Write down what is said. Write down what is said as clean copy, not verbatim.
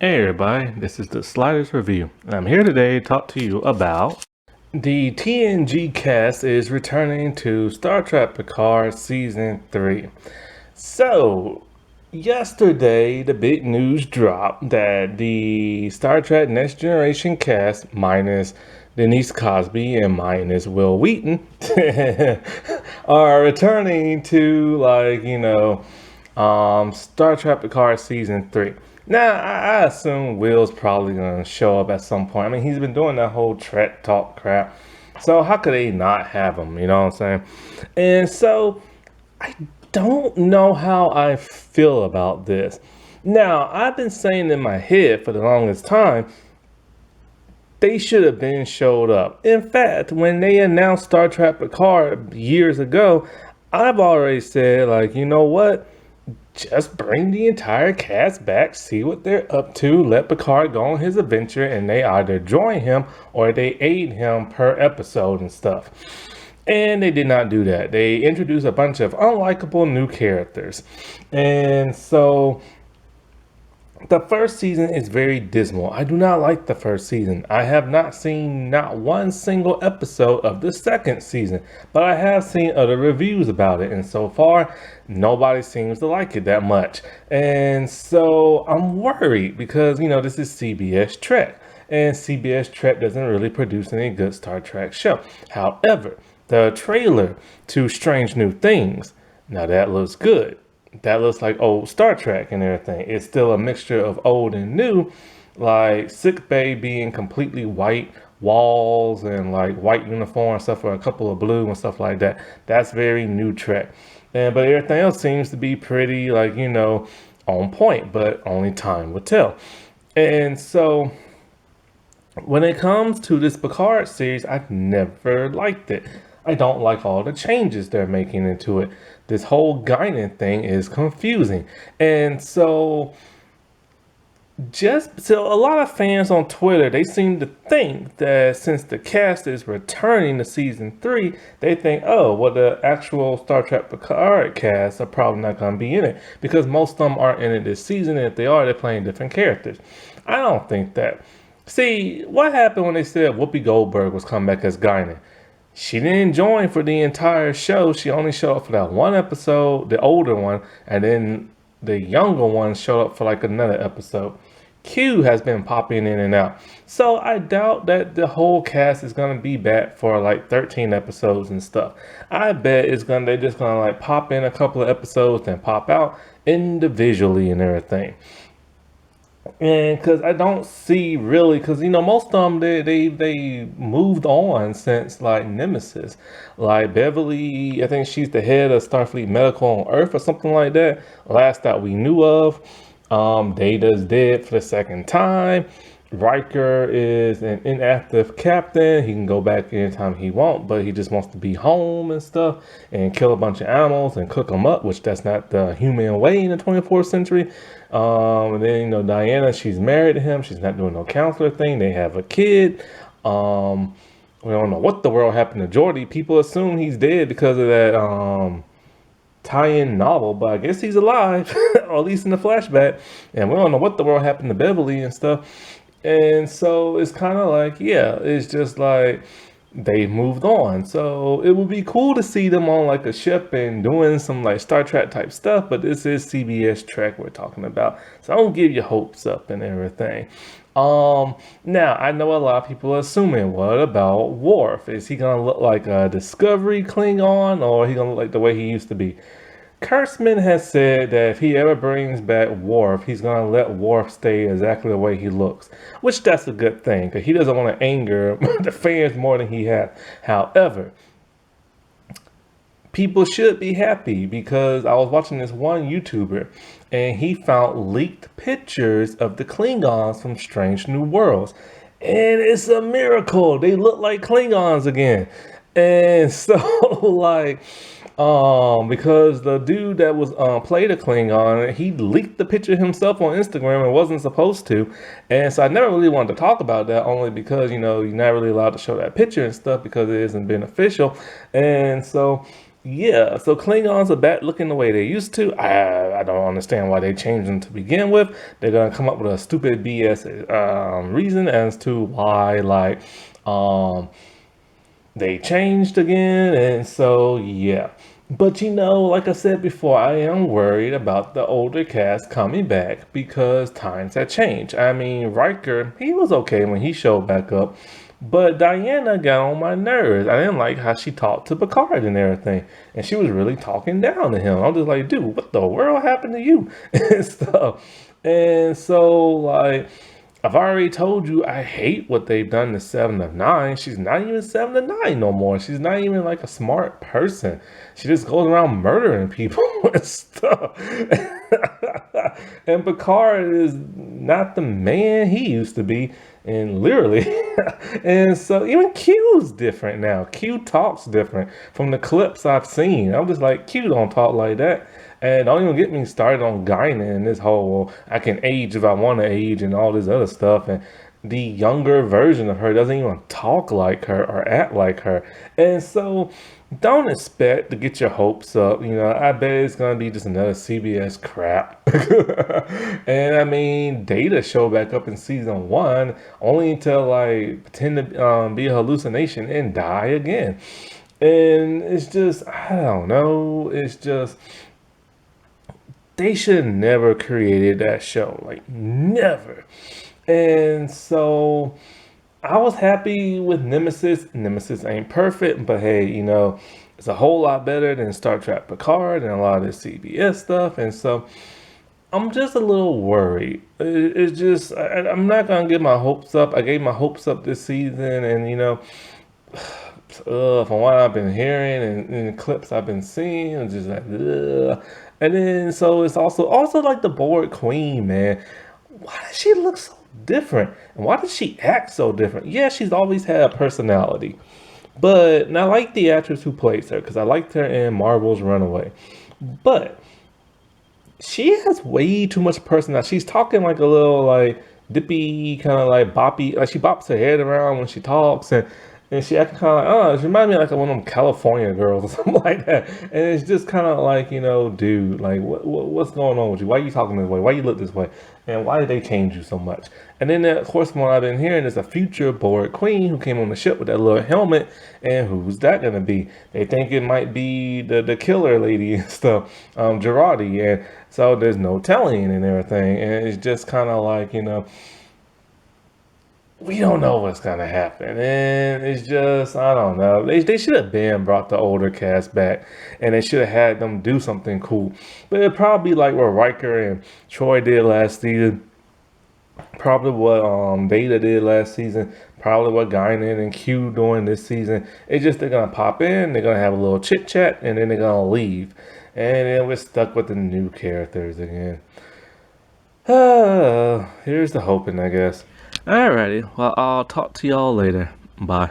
Hey everybody, this is the Sliders Review, and I'm here today to talk to you about the TNG cast is returning to Star Trek Picard Season 3. So, yesterday the big news dropped that the Star Trek Next Generation cast, minus Denise Cosby and minus Will Wheaton, are returning to, Star Trek Picard Season 3. Now, I assume Will's probably going to show up at some point. I mean, he's been doing that whole Trek talk crap. So how could they not have him? You know what I'm saying? And so I don't know how I feel about this. Now, I've been saying in my head for the longest time, they should have been showed up. In fact, when they announced Star Trek Picard years ago, I've already said, you know what? Just bring the entire cast back, see what they're up to, let Picard go on his adventure, and they either join him or they aid him per episode and stuff. And they did not do that. They introduced a bunch of unlikable new characters. And so the first season is very dismal. I do not like the first season. I have not seen not one single episode of the second season, but I have seen other reviews about it, and so far nobody seems to like it that much. And so I'm worried because this is CBS Trek, and CBS Trek doesn't really produce any good Star Trek show. However, the trailer to Strange New Things, now that looks good. That looks like old Star Trek and everything. It's still a mixture of old and new, like sick bay being completely white, walls and like white uniform stuff for a couple of blue and stuff like that. That's very new Trek. But everything else seems to be pretty on point, but only time will tell. And so when it comes to this Picard series, I've never liked it. I don't like all the changes they're making into it. This whole Guinan thing is confusing. And so a lot of fans on Twitter, they seem to think that since the cast is returning to season 3, they think, oh, well, the actual Star Trek Picard cast are probably not going to be in it because most of them aren't in it this season. And if they are, they're playing different characters. I don't think that. See, what happened when they said Whoopi Goldberg was coming back as Guinan? She didn't join for the entire show. She only showed up for that one episode, the older one, and then the younger one showed up for another episode. Q has been popping in and out. So I doubt that the whole cast is going to be back for 13 episodes and stuff. I bet they're just going to pop in a couple of episodes and pop out individually and everything. And because I don't see really, because most of them they moved on since Nemesis, Beverly. I think she's the head of Starfleet Medical on Earth or something like that. Last that we knew of, Data's dead for the second time. Riker is an inactive captain. He can go back anytime he wants, but he just wants to be home and stuff and kill a bunch of animals and cook them up, which that's not the human way in the 24th century. And then, Diana, she's married to him. She's not doing no counselor thing. They have a kid. We don't know what the world happened to Geordi. People assume he's dead because of that tie-in novel, but I guess he's alive, or at least in the flashback. And we don't know what the world happened to Beverly and stuff. And so it's kind of it's just they moved on. So it would be cool to see them on a ship and doing some Star Trek type stuff, but this is CBS Trek we're talking about. So I don't give you hopes up and everything. Now I know a lot of people are assuming, what about Worf? Is he gonna look like a Discovery Klingon, or he gonna look like the way he used to be? Kurtzman has said that if he ever brings back Worf, he's going to let Worf stay exactly the way he looks, which that's a good thing because he doesn't want to anger the fans more than he has. However, people should be happy because I was watching this one YouTuber and he found leaked pictures of the Klingons from Strange New Worlds. And it's a miracle. They look like Klingons again. And so because the dude that was played a Klingon, he leaked the picture himself on Instagram and wasn't supposed to. And so I never really wanted to talk about that, only because you're not really allowed to show that picture and stuff because it isn't beneficial. And so Yeah, so Klingons are back looking the way they used to. I don't understand why they changed them to begin with. They're gonna come up with a stupid BS reason as to why um they changed again, and so yeah. But like I said before, I am worried about the older cast coming back because times have changed. I mean, Riker, he was okay when he showed back up, but Diana got on my nerves. I didn't like how she talked to Picard and everything, and she was really talking down to him. I'm just like, dude, what the world happened to you and stuff. And so, like, I've already told you I hate what they've done to Seven of Nine. She's not even Seven of Nine no more. She's not even like a smart person. She just goes around murdering people and stuff. And Picard is not the man he used to be, and literally. And so even Q's different now. Q talks different from the clips I've seen. I'm just like, Q don't talk like that. And don't even get me started on Guinan and this whole, well, I can age if I want to age and all this other stuff. And the younger version of her doesn't even talk like her or act like her. And so don't expect to get your hopes up. I bet it's going to be just another CBS crap. And I mean, Data showed back up in season 1 only to like pretend to be a hallucination and die again. And it's just, I don't know. It's just, they should have never created that show. Like, never. And so I was happy with Nemesis. Nemesis ain't perfect, but hey, it's a whole lot better than Star Trek Picard and a lot of the CBS stuff. And so I'm just a little worried. It's just, I'm not going to get my hopes up. I gave my hopes up this season, and from what I've been hearing and clips I've been seeing, it's just like, ugh. And then so it's also like the bored queen, man. Why does she look so different? And why does she act so different? Yeah, she's always had a personality. But and I like the actress who plays her because I liked her in Marvel's Runaway. But she has way too much personality. She's talking like a little like dippy, kind of like boppy. Like she bops her head around when she talks, and she acting kind of like, oh, she reminds me of like one of them California girls or something like that. And it's just kind of like, dude, like what's going on with you? Why are you talking this way? Why you look this way? And why did they change you so much? And then, of course, what I've been hearing is a future bored queen who came on the ship with that little helmet. And who's that going to be? They think it might be the killer lady and stuff, Girardi. And so there's no telling and everything. And it's just kind of like, we don't know what's gonna happen, and it's just, I don't know. They should have been brought the older cast back, and they should have had them do something cool. But it'd probably be like what Riker and Troy did last season, probably what Data did last season, probably what Guinan and Q doing this season. It's just they're gonna pop in, they're gonna have a little chit chat, and then they're gonna leave, and then we're stuck with the new characters again. Here's the hoping, I guess. Alrighty, well, I'll talk to y'all later. Bye.